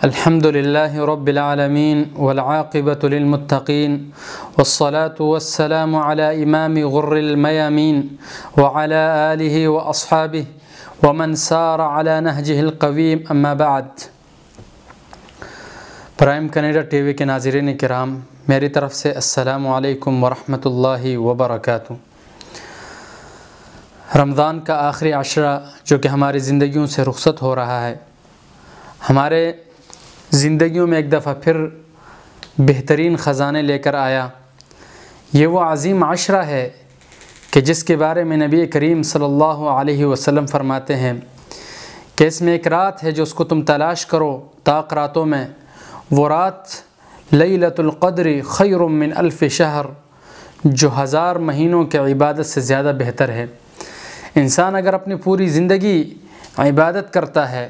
الحمد للہ رب العالمین والعاقبۃ للمتقین والصلاة والسلام علی امام غر المیامین وعلی آلہ واصحابہ ومن سار علی نہجہ القویم اما بعد۔ پرائم کینیڈا ٹی وی کے ناظرین کرام، میری طرف سے السلام علیکم ورحمۃ اللہ وبرکاتہ۔ رمضان کا آخری عشرہ جو کہ ہماری زندگیوں سے رخصت ہو رہا ہے، ہمارے زندگیوں میں ایک دفعہ پھر بہترین خزانے لے کر آیا۔ یہ وہ عظیم عشرہ ہے کہ جس کے بارے میں نبی کریم صلی اللہ علیہ وسلم فرماتے ہیں کہ اس میں ایک رات ہے جو اس کو تم تلاش کرو طاق راتوں میں، وہ رات لیلۃ القدر خیر من الف شہر، جو 1000 مہینوں کے عبادت سے زیادہ بہتر ہے۔ انسان اگر اپنی پوری زندگی عبادت کرتا ہے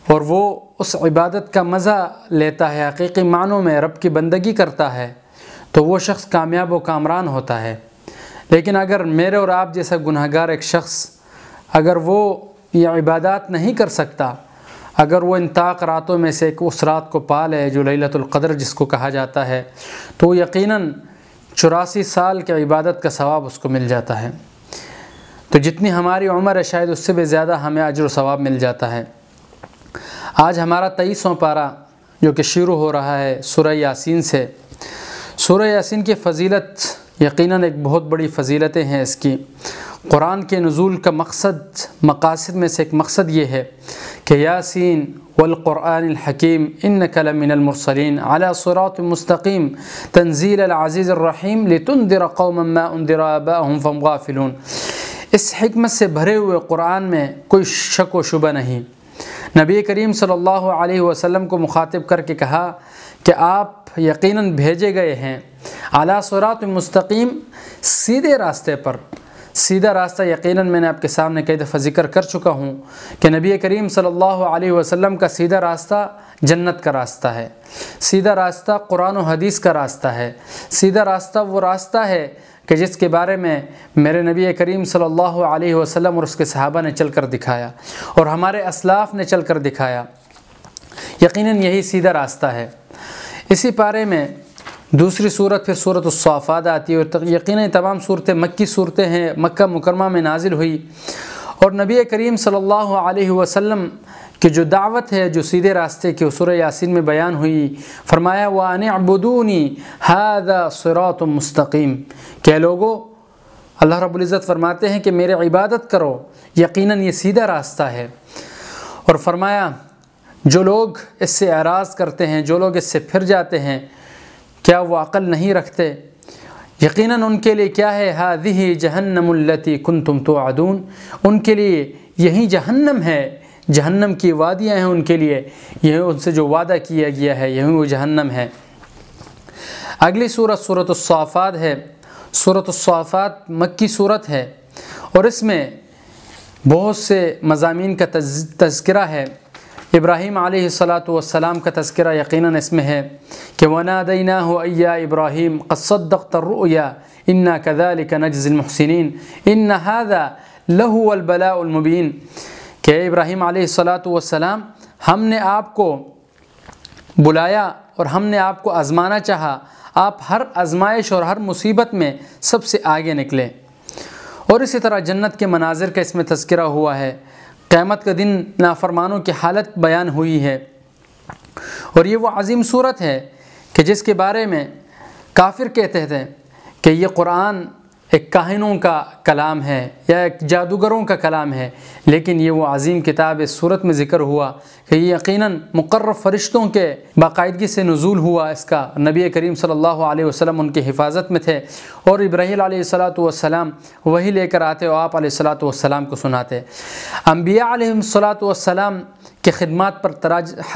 اور وہ اس عبادت کا مزہ لیتا ہے، حقیقی معنوں میں رب کی بندگی کرتا ہے، تو وہ شخص کامیاب و کامران ہوتا ہے۔ لیکن اگر میرے اور آپ جیسا گنہگار ایک شخص اگر وہ یہ عبادات نہیں کر سکتا، اگر وہ ان طاق راتوں میں سے ایک اس رات کو پا لے جو لیلۃ القدر جس کو کہا جاتا ہے، تو یقیناً 84 سال کی عبادت کا ثواب اس کو مل جاتا ہے۔ تو جتنی ہماری عمر ہے شاید اس سے بھی زیادہ ہمیں اجر و ثواب مل جاتا ہے۔ آج ہمارا 23واں پارہ جو کہ شروع ہو رہا ہے سورہ یاسین سے۔ سورہ یاسین کی فضیلت یقیناً ایک بہت بڑی فضیلتیں ہیں اس کی۔ قرآن کے نزول کا مقاصد میں سے ایک مقصد یہ ہے کہ یاسین والقرآن الحکیم انک لمن المرسلین علی صراط مستقیم تنزیل العزیز الرحیم لتنذر قوما ما انذر آباؤہم فهم غافلون۔ اس حکمت سے بھرے ہوئے قرآن میں کوئی شک و شبہ نہیں۔ نبی کریم صلی اللہ علیہ وسلم کو مخاطب کر کے کہا کہ آپ یقیناً بھیجے گئے ہیں اعلیٰ صراط مستقیم، سیدھے راستے پر۔ سیدھا راستہ یقیناً میں نے آپ کے سامنے کئی دفعہ ذکر کر چکا ہوں کہ نبی کریم صلی اللہ علیہ وسلم کا سیدھا راستہ جنت کا راستہ ہے، سیدھا راستہ قرآن و حدیث کا راستہ ہے، سیدھا راستہ وہ راستہ ہے کہ جس کے بارے میں میرے نبی کریم صلی اللہ علیہ وسلم اور اس کے صحابہ نے چل کر دکھایا اور ہمارے اسلاف نے چل کر دکھایا۔ یقیناً یہی سیدھا راستہ ہے۔ اسی پارے میں دوسری صورت پھر سورۃ الصافات آتی ہے، اور یقیناً تمام صورتیں مکی صورتیں ہیں، مکہ مکرمہ میں نازل ہوئی، اور نبی کریم صلی اللہ علیہ وسلم کہ جو دعوت ہے جو سیدھے راستے کی سورہ یاسین میں بیان ہوئی، فرمایا وَأَنِ اعْبُدُونِي هَذَا صِرَاطٌ مُسْتَقِيم، کہ لوگو اللہ رب العزت فرماتے ہیں کہ میرے عبادت کرو، یقیناً یہ سیدھا راستہ ہے۔ اور فرمایا جو لوگ اس سے اعراض کرتے ہیں، جو لوگ اس سے پھر جاتے ہیں، کیا وہ عقل نہیں رکھتے؟ یقیناً ان کے لیے کیا ہے، هَذِهِ جَهَنَّمُ الَّتِي كُنْتُمْ تُوعَدُونَ، ان کے لیے یہی جہنم ہے، جہنم کی وادیاں ہیں ان کے لیے، یہ ان سے جو وعدہ کیا گیا ہے یہی وہ جہنم ہے۔ اگلی صورت سورۃ الصافات ہے۔ سورۃ الصافات مکی صورت ہے اور اس میں بہت سے مضامین کا تذکرہ ہے۔ ابراہیم علیہ السلام کا تذکرہ یقیناً اس میں ہے کہ وَنَادَيْنَاهُ أَيْ يَا إِبْرَاهِيمُ قَدْ صَدَّقْتَ الرُّؤْيَا إِنَّا كَذَلِكَ نَجْزِي الْمُحْسِنِينَ إِنَّ هَذَا لَهُوَ الْبَلَاءُ الْمُبِينُ، کہ ابراہیم علیہ السلام ہم نے آپ کو بلایا اور ہم نے آپ کو آزمانا چاہا، آپ ہر آزمائش اور ہر مصیبت میں سب سے آگے نکلے۔ اور اسی طرح جنت کے مناظر کا اس میں تذکرہ ہوا ہے، قیامت کا دن نافرمانوں کی حالت بیان ہوئی ہے، اور یہ وہ عظیم صورت ہے کہ جس کے بارے میں کافر کہتے تھے کہ یہ قرآن ایک کاہنوں کا کلام ہے یا ایک جادوگروں کا کلام ہے، لیکن یہ وہ عظیم کتاب اس صورت میں ذکر ہوا کہ یہ یقیناً مقرب فرشتوں کے باقاعدگی سے نزول ہوا اس کا۔ نبی کریم صلی اللہ علیہ وسلم ان کی حفاظت میں تھے اور ابراہیم علیہ السلام وہی لے کر آتے اور آپ علیہ السلام کو سناتے۔ انبیاء علیہ السلام کے خدمات پر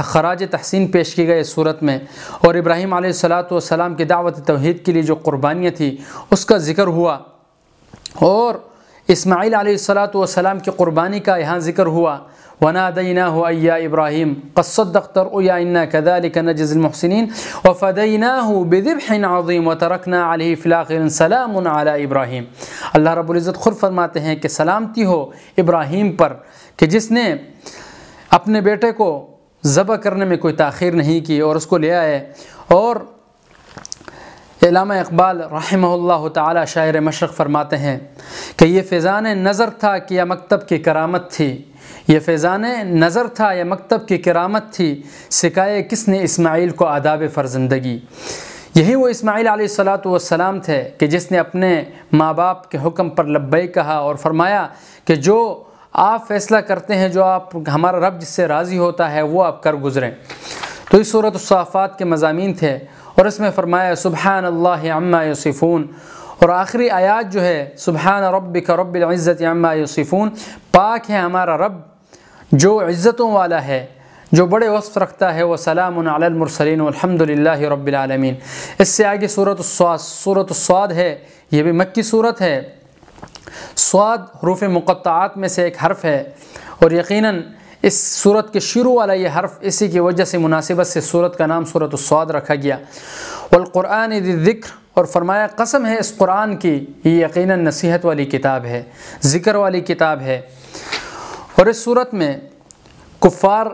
خراج تحسین پیش کی گئی اس صورت میں، اور ابراہیم علیہ السلام کی دعوت توحید کے لیے جو قربانیاں تھیں اس کا ذکر ہوا، اور اسماعیل علیہ السلام کی قربانی کا یہاں ذکر ہوا۔ وَنَادَيْنَاهُ أَيْ يَا إِبْرَاهِيمُ قَدْ صَدَّقْتَ الرُّؤْيَا إِنَّا كَذَلِكَ نَجْزِي الْمُحْسِنِينَ وَفَدَيْنَاهُ بِذِبْحٍ عَظِيمٍ وَتَرَكْنَا عَلَيْهِ فِي الْآخِرِينَ سَلَامٌ عَلَى إِبْرَاهِيمَ۔ اللہ رب العزت خود فرماتے ہیں کہ سلامتی ہو ابراہیم پر کہ جس نے اپنے بیٹے کو ذبح کرنے میں کوئی تاخیر نہیں کی اور اس کو لے آئے۔ اور علامہ اقبال رحمہ اللہ تعالی شاعر مشرق فرماتے ہیں کہ یہ فیضان نظر تھا کہ یا مکتب کی کرامت تھی، یہ فیضان نظر تھا یا مکتب کی کرامت تھی، سکھائے کس نے اسماعیل کو آداب فرزندگی۔ یہی وہ اسماعیل علیہ السلام تھے کہ جس نے اپنے ماں باپ کے حکم پر لبیک کہا اور فرمایا کہ جو آپ فیصلہ کرتے ہیں، جو آپ ہمارا رب جس سے راضی ہوتا ہے وہ آپ کر گزریں۔ تو اس سورۃ الصافات کے مضامین تھے اور اس میں فرمایا سبحان اللہ عما یصفون، اور آخری آیات جو ہے سبحان ربک رب العزت عما یصفون، پاک ہے ہمارا رب جو عزتوں والا ہے، جو بڑے وصف رکھتا ہے، وہ سلام علی المرسلین والحمد للہ رب العالمین۔ اس سے آگے سورۃ الصاد ہے، یہ بھی مکی صورت ہے۔ صاد حروف مقطعات میں سے ایک حرف ہے اور یقیناً اس صورت کے شروع والا یہ حرف اسی کی وجہ سے مناسبت سے صورت کا نام سورۃ الصاد رکھا گیا۔ والقرآن ذی الذکر، اور فرمایا قسم ہے اس قرآن کی، یہ یقیناً نصیحت والی کتاب ہے، ذکر والی کتاب ہے۔ اور اس صورت میں کفار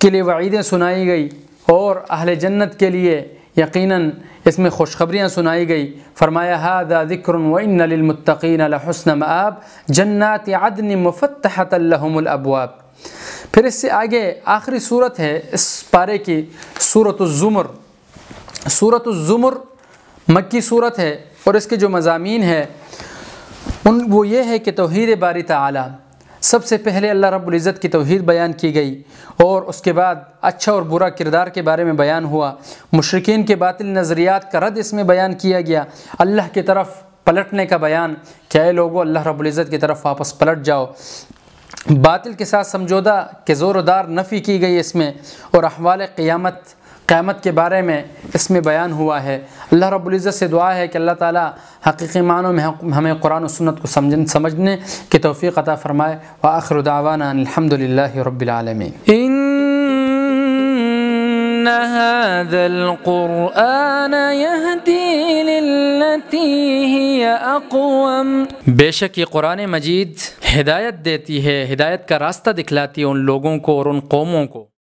کے لیے وعیدیں سنائی گئی اور اہل جنت کے لیے یقیناً اس میں خوشخبریاں سنائی گئی۔ فرمایا ھذا ذکر وان للمتقین لحسن مآب جنات عدن مفتحۃ لهم الابواب۔ پھر اس سے آگے آخری صورت ہے اس پارے کی سورۃ الزمر۔ سورۃ الزمر مکی صورت ہے اور اس کے جو مضامین ہے وہ یہ ہے کہ توحید باری تعالی، سب سے پہلے اللہ رب العزت کی توحید بیان کی گئی اور اس کے بعد اچھا اور برا کردار کے بارے میں بیان ہوا، مشرکین کے باطل نظریات کا رد اس میں بیان کیا گیا، اللہ کی طرف پلٹنے کا بیان کہ اے لوگو اللہ رب العزت کی طرف واپس پلٹ جاؤ، باطل کے ساتھ سمجھوتہ کے زور و دار نفی کی گئی اس میں، اور احوال قیامت کے بارے میں اس میں بیان ہوا ہے۔ اللہ رب العزت سے دعا ہے کہ اللہ تعالی حقیقی معنوں میں ہمیں قرآن و سنت کو سمجھنے کی توفیق عطا فرمائے۔ وآخر دعوانا ان الحمد للہ رب العالمین۔ ان هذا القرآن يهدي للتي هي اقوم، بے شک یہ قرآن مجید ہدایت دیتی ہے، ہدایت کا راستہ دکھلاتی ہے ان لوگوں کو اور ان قوموں کو